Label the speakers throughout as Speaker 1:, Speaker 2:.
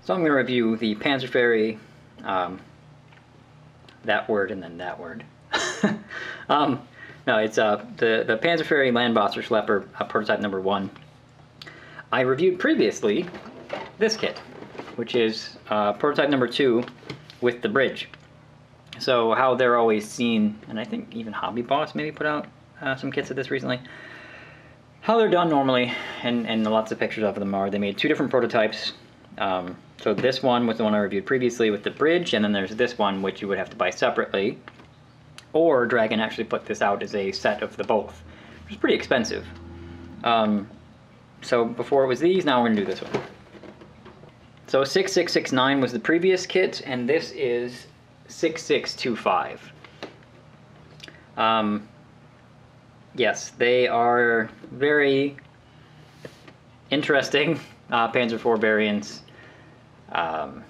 Speaker 1: So I'm going to review the Panzerfahree, that word and then that word. No, it's the Panzerfahree Landbosser Schlepper prototype number 1. I reviewed previously this kit, which is prototype number 2 with the bridge. So how they're always seen, and I think even Hobby Boss maybe put out some kits of this recently. How they're done normally, and lots of pictures of them are, they made 2 different prototypes. So this one was the one I reviewed previously with the bridge, and then there's this one which you would have to buy separately. Or Dragon actually put this out as a set of the both, which is pretty expensive. So before it was these, now we're going to do this one. So 6669 was the previous kit, and this is 6625. Yes, they are very interesting Panzer IV variants. They're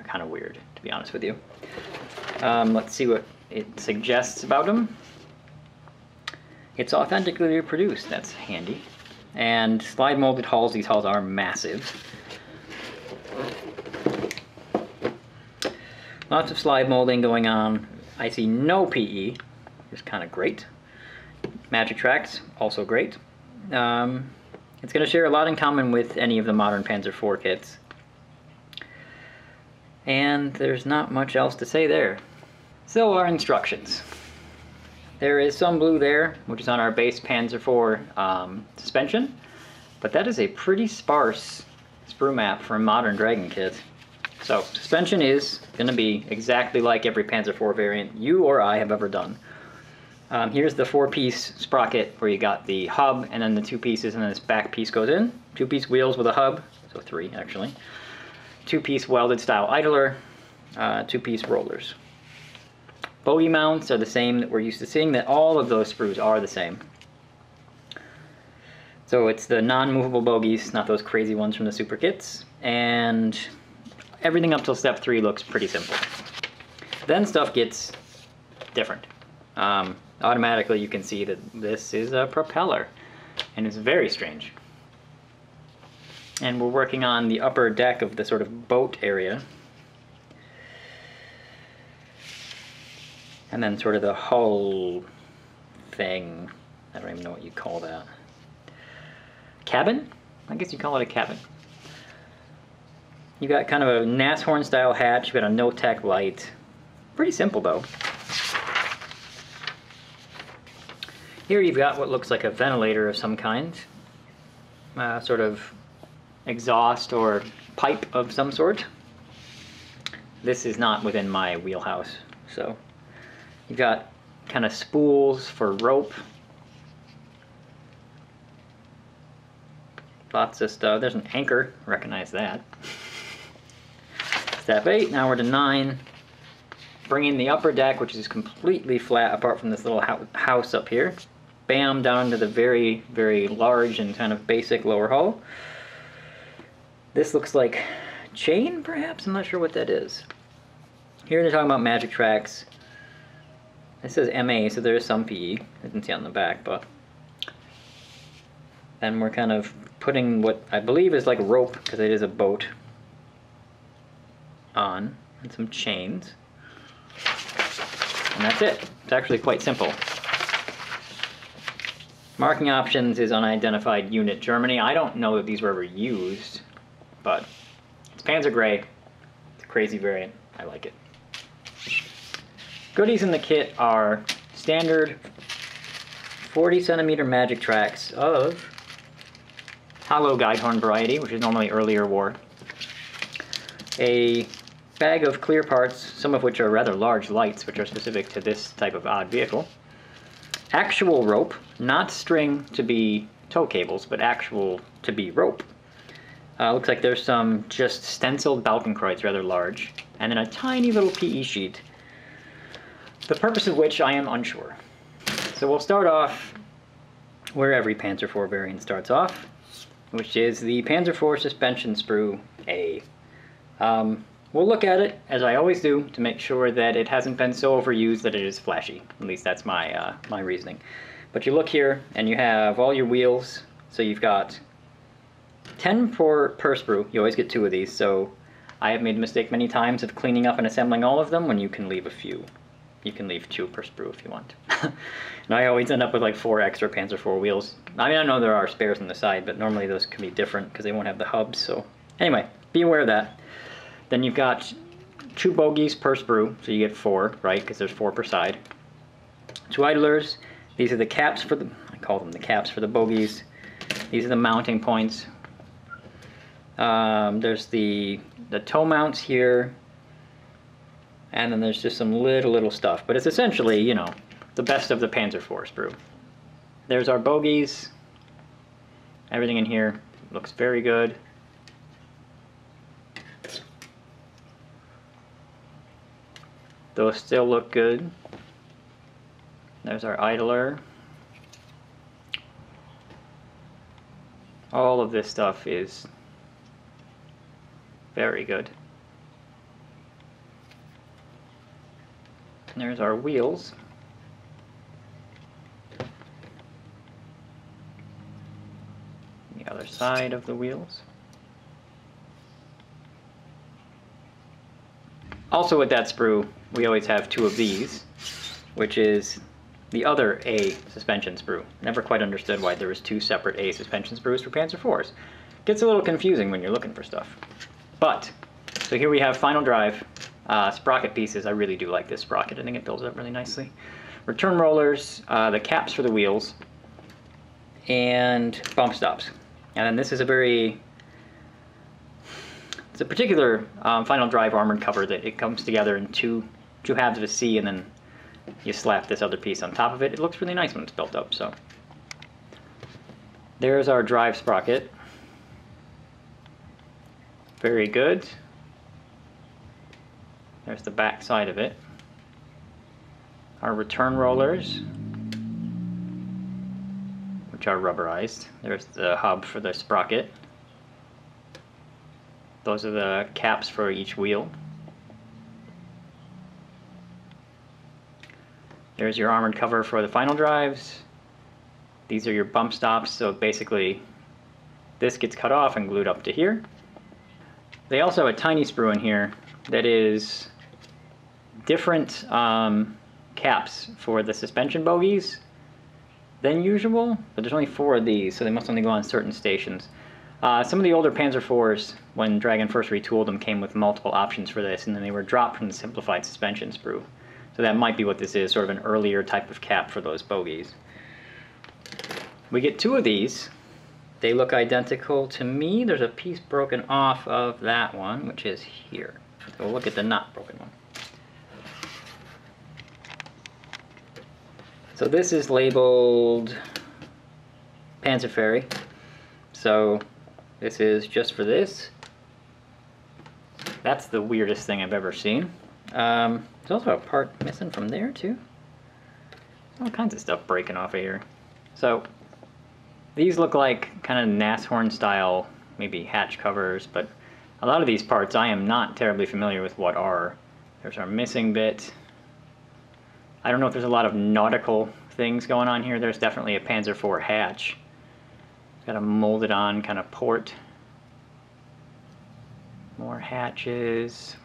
Speaker 1: kind of weird, to be honest with you. Let's see what it suggests about them. It's authentically reproduced, that's handy. And slide molded hulls, these hulls are massive. Lots of slide molding going on. I see no PE, which is kind of great. Magic Tracks, also great. It's going to share a lot in common with any of the modern Panzer IV kits. And there's not much else to say there. So our instructions. There is some blue there, which is on our base Panzer IV suspension, but that is a pretty sparse sprue map for a modern Dragon kit. So suspension is going to be exactly like every Panzer IV variant you or I have ever done. Here's the 4-piece sprocket where you got the hub and then the 2 pieces, and then this back piece goes in. 2-piece wheels with a hub, so 3 actually. 2-piece welded style idler, 2-piece rollers. Bogie mounts are the same that we're used to seeing, that all of those sprues are the same. So it's the non-movable bogies, not those crazy ones from the super kits, and everything up till step 3 looks pretty simple. Then stuff gets different. Automatically you can see that this is a propeller, and it's very strange. And we're working on the upper deck of the sort of boat area. And then sort of the hull thing, I don't even know what you call that. Cabin? I guess you call it a cabin. You got kind of a Nashorn style hatch, you got a no-tech light. Pretty simple though. Here you've got what looks like a ventilator of some kind. Sort of exhaust or pipe of some sort. This is not within my wheelhouse, so. You've got kind of spools for rope. Lots of stuff. There's an anchor, recognize that. Step 8, now we're to 9. Bringing the upper deck, which is completely flat apart from this little house up here. Bam, down to the very, very large and kind of basic lower hull. This looks like chain, perhaps? I'm not sure what that is. Here they're talking about Magic Tracks. It says MA, so there is some PE. I didn't see on the back, but then we're kind of putting what I believe is like rope, because it is a boat, on, and some chains. And that's it. It's actually quite simple. Marking options is unidentified unit Germany. I don't know that these were ever used, but it's Panzer Gray. It's a crazy variant. I like it. Goodies in the kit are standard 40cm Magic Tracks of hollow guide horn variety, which is normally earlier war. A bag of clear parts, some of which are rather large lights, which are specific to this type of odd vehicle. Actual rope, not string to be tow cables, but actual to be rope. Looks like there's some just stenciled Balkenkreuz, rather large, and then a tiny little PE sheet, the purpose of which I am unsure. So we'll start off where every Panzer IV variant starts off, which is the Panzer IV suspension sprue A. We'll look at it, as I always do, to make sure that it hasn't been so overused that it is flashy. At least that's my, my reasoning. But you look here, and you have all your wheels. So you've got 10 per sprue. You always get 2 of these, so I have made the mistake many times of cleaning up and assembling all of them when you can leave a few. You can leave 2 per sprue if you want. And I always end up with like 4 extra Panzer IV wheels. I mean, I know there are spares on the side, but normally those can be different because they won't have the hubs. So anyway, be aware of that. Then you've got 2 bogies per sprue, so you get 4, right? Because there's 4 per side. 2 idlers. These are the caps for the, I call them the caps for the bogies. These are the mounting points. There's the toe mounts here. And then there's just some little stuff. But it's essentially, you know, the best of the Panzer IV sprue. There's our bogies. Everything in here looks very good. Those still look good. There's our idler. All of this stuff is very good. And there's our wheels. The other side of the wheels. Also with that sprue, we always have 2 of these, which is the other A suspension sprue. Never quite understood why there was 2 separate A suspension sprues for Panzer IVs. Gets a little confusing when you're looking for stuff. But, so here we have final drive. Sprocket pieces. I really do like this sprocket. I think it builds up really nicely. Return rollers, the caps for the wheels, and bump stops. And then this is it's a particular final drive armored cover that it comes together in two halves of a C, and then you slap this other piece on top of it. It looks really nice when it's built up. So there's our drive sprocket. Very good. There's the back side of it. Our return rollers, which are rubberized. There's the hub for the sprocket. Those are the caps for each wheel. There's your armored cover for the final drives. These are your bump stops, so basically this gets cut off and glued up to here. They also have a tiny sprue in here that is different caps for the suspension bogies than usual, but there's only 4 of these, so they must only go on certain stations. Some of the older Panzer IVs, when Dragon first retooled them, came with multiple options for this, and then they were dropped from the simplified suspension sprue. So that might be what this is, sort of an earlier type of cap for those bogies. We get 2 of these. They look identical to me. There's a piece broken off of that one, which is here. So we'll look at the not broken one. So this is labeled Panzerfahrree. So this is just for this. That's the weirdest thing I've ever seen. There's also a part missing from there too. All kinds of stuff breaking off of here. So these look like kind of Nashorn style, maybe hatch covers, but a lot of these parts I am not terribly familiar with what are. There's our missing bit. I don't know if there's a lot of nautical things going on here. There's definitely a Panzer IV hatch. It's got a molded on kind of port. More hatches.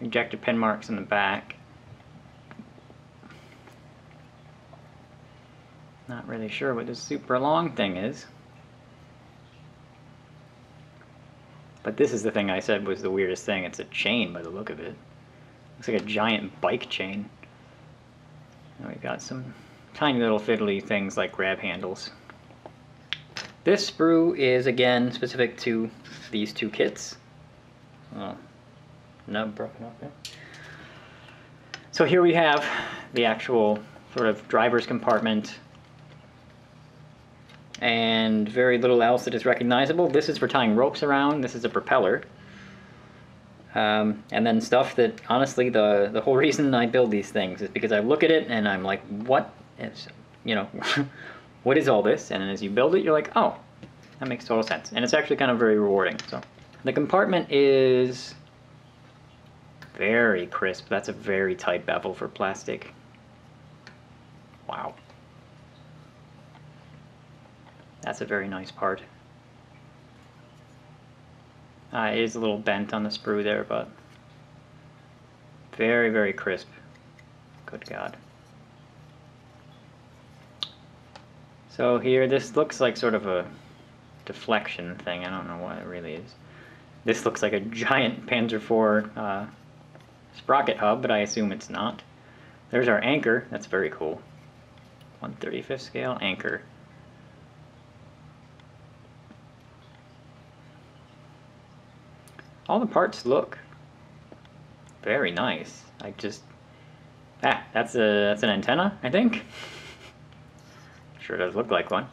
Speaker 1: Ejector pin marks in the back. Not really sure what this super long thing is. But this is the thing I said was the weirdest thing. It's a chain by the look of it. Looks like a giant bike chain. And we've got some tiny little fiddly things like grab handles. This sprue is again specific to these 2 kits. Oh, nub broken off there. So here we have the actual sort of driver's compartment, and very little else that is recognizable. This is for tying ropes around. This is a propeller. And then stuff that, honestly, the whole reason I build these things is because I look at it and I'm like, what is, you know, what is all this? And as you build it, you're like, oh, that makes total sense. And it's actually kind of very rewarding. So the compartment is very crisp. That's a very tight bevel for plastic. Wow. That's a very nice part. It is a little bent on the sprue there, but very, very crisp. Good God. So here, this looks like sort of a deflection thing. I don't know what it really is. This looks like a giant Panzer IV sprocket hub, but I assume it's not. There's our anchor. That's very cool. 1/35 scale anchor. All the parts look very nice. That's an antenna, I think. Sure does look like one.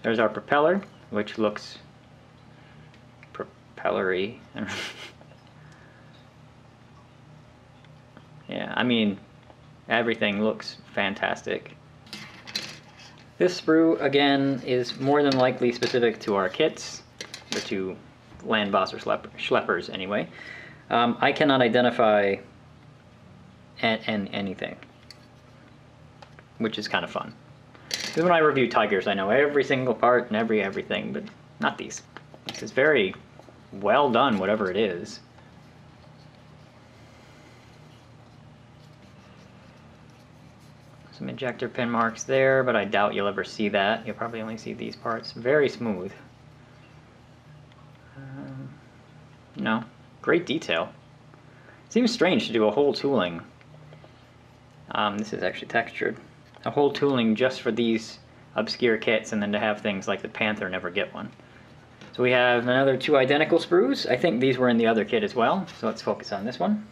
Speaker 1: There's our propeller, which looks propellery. Yeah, I mean, everything looks fantastic. This sprue, again, is more than likely specific to our kits, or to Landwasser Schleppers anyway. I cannot identify anything, which is kind of fun. Because when I review Tigers, I know every single part and everything, but not these. This is very well done, whatever it is. Some ejector pin marks there, but I doubt you'll ever see that. You'll probably only see these parts. Very smooth. No, great detail. Seems strange to do a whole tooling. This is actually textured. A whole tooling just for these obscure kits, and then to have things like the Panther never get one. So we have another 2 identical sprues. I think these were in the other kit as well, so let's focus on this one.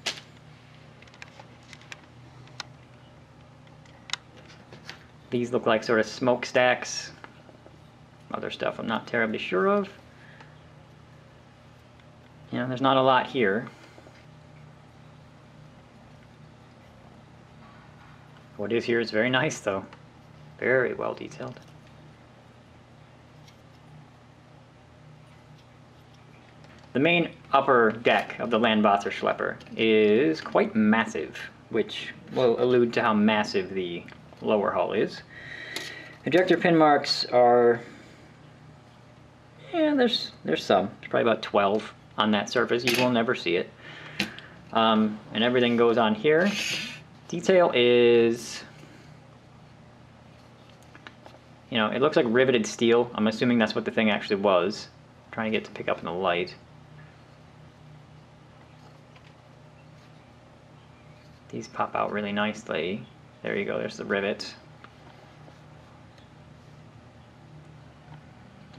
Speaker 1: These look like sort of smokestacks. Other stuff I'm not terribly sure of. You know, there's not a lot here. What is here is very nice, though. Very well detailed. The main upper deck of the Landwasser Schlepper is quite massive, which will allude to how massive the lower hull is. Ejector pin marks are... yeah, there's some. There's probably about 12 on that surface. You will never see it. And everything goes on here. Detail is... you know, it looks like riveted steel. I'm assuming that's what the thing actually was. I'm trying to get to pick up in the light. These pop out really nicely. There you go, there's the rivet.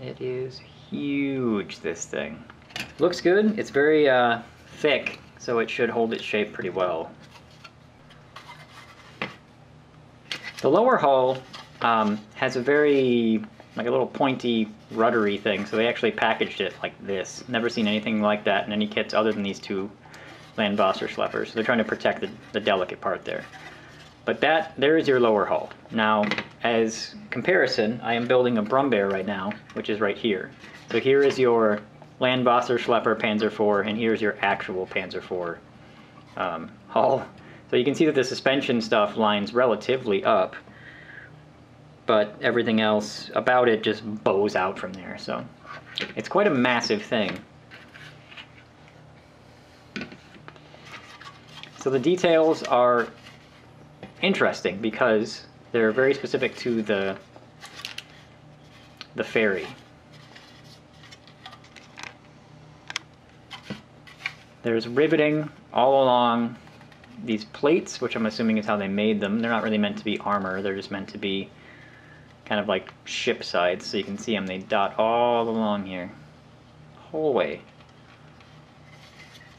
Speaker 1: It is huge, this thing. Looks good. It's very thick, so it should hold its shape pretty well. The lower hull has a very, like a little pointy, ruddery thing, so they actually packaged it like this. Never seen anything like that in any kits other than these 2 Landwasser Schleppers. So they're trying to protect the delicate part there. But there is your lower hull. Now, as comparison, I am building a Brummbär right now, which is right here. So here is your Landwasser Schlepper Panzer IV, and here's your actual Panzer IV hull. So you can see that the suspension stuff lines relatively up, but everything else about it just bows out from there. So it's quite a massive thing. So the details are interesting because they're very specific to the ferry. There's riveting all along these plates, which I'm assuming is how they made them. They're not really meant to be armor, they're just meant to be kind of like ship sides, so you can see them. They dot all along here, whole way.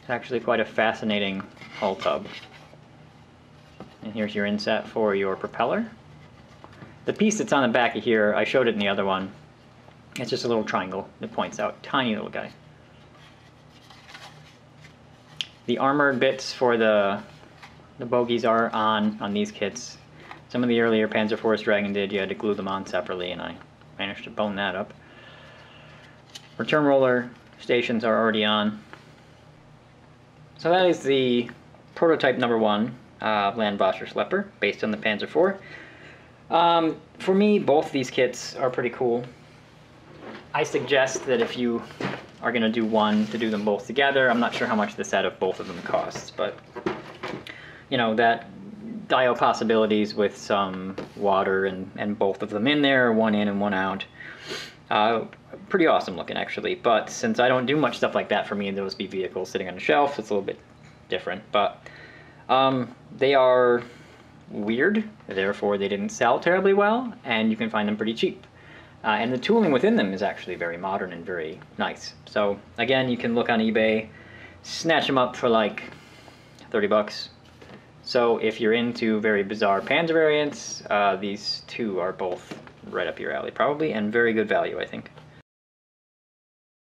Speaker 1: It's actually quite a fascinating hull tub. And here's your inset for your propeller. The piece that's on the back of here, I showed it in the other one. It's just a little triangle that points out. Tiny little guy. The armored bits for the bogies are on these kits. Some of the earlier Panzer Force Dragon did. You had to glue them on separately, and I managed to bone that up. Return roller stations are already on. So that is the prototype number 1 Landwasser Schlepper, based on the Panzer IV. For me, both these kits are pretty cool. I suggest that if you are going to do one to do them both together. I'm not sure how much the set of both of them costs, but you know, that dial possibilities with some water and both of them in there, one in and one out. Pretty awesome looking actually, but since I don't do much stuff like that, for me those be vehicles sitting on a shelf, it's a little bit different. But they are weird, therefore they didn't sell terribly well, and you can find them pretty cheap. And the tooling within them is actually very modern and very nice. So again, you can look on eBay, snatch them up for like 30 bucks. So if you're into very bizarre Panzer variants, these two are both right up your alley probably, and very good value, I think.